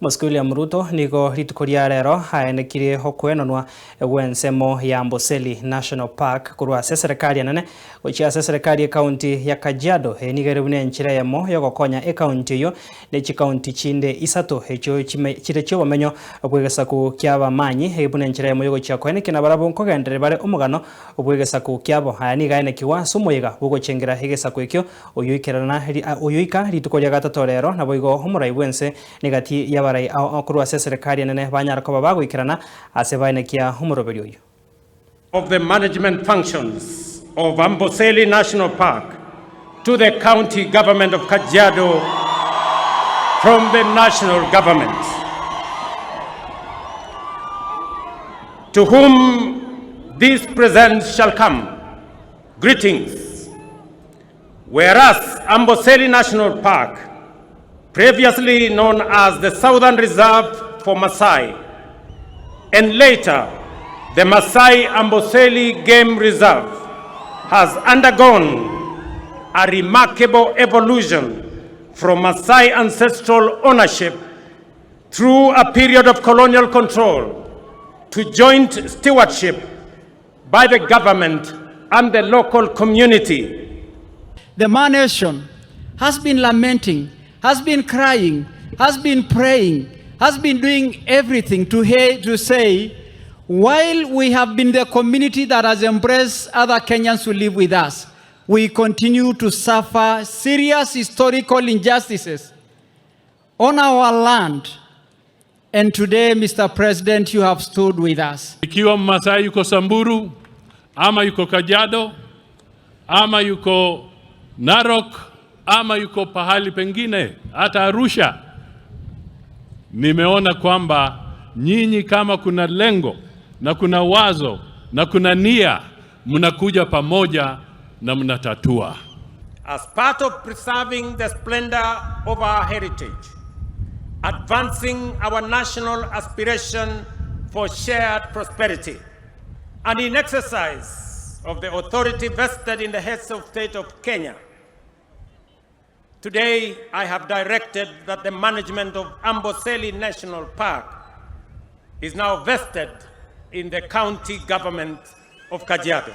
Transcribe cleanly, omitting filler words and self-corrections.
William Ruto Nigo ritukoria rero aenekire hokwenonwa gwensemo ya Amboseli National Park kurwa serikali nene gochia serikali county ya Kajiado enigere bune nchira yamo yogokonya county yo ne county chinde isato echo chire cyo bamenyo obwegesa ku ky'ABAMAANYI ebune nchira yamo yogochia kwenekina barabo nkogendere bare omugano obwegesa ku kyabo ayaniga AENEKIGWA OMOYEGA BW'OGOCHENGERA egesa kwekyo oyuika ritukoria gatatu rero nabo igo omurai bwense negati ya kurwa serikali nene banyara ko babagwikirana ase baenekia umuroberi uyu of the management functions of Amboseli National Park to the county government of Kajiado from the national government, to whom these presents shall come. Greetings. Whereas Amboseli National Park, previously known as the Southern Reserve for Maasai, and later the Maasai Amboseli Game Reserve, has undergone a remarkable evolution from Maasai ancestral ownership through a period of colonial control to joint stewardship by the government and the local community. The Maa Nation has been lamenting, has been crying, has been praying, has been doing everything to say, while we have been the community that has embraced other Kenyans to live with us, we continue to suffer serious historical injustices on our land. And today, Mr. President, you have stood with us. Ikiwa Masai yuko Samburu, ama yuko Kajiado, ama yuko Narok, ama yuko pahali pengine, hata Arusha, nimeona kwamba nyinyi kama kuna lengo na kuna wazo na kuna nia, mnakuja pamoja na mnatatua. As part of preserving the splendor of our heritage, advancing our national aspiration for shared prosperity, and in exercise of the authority vested in the heads of state of Kenya, today I have directed that the management of Amboseli National Park is now vested in the county government of Kajiado.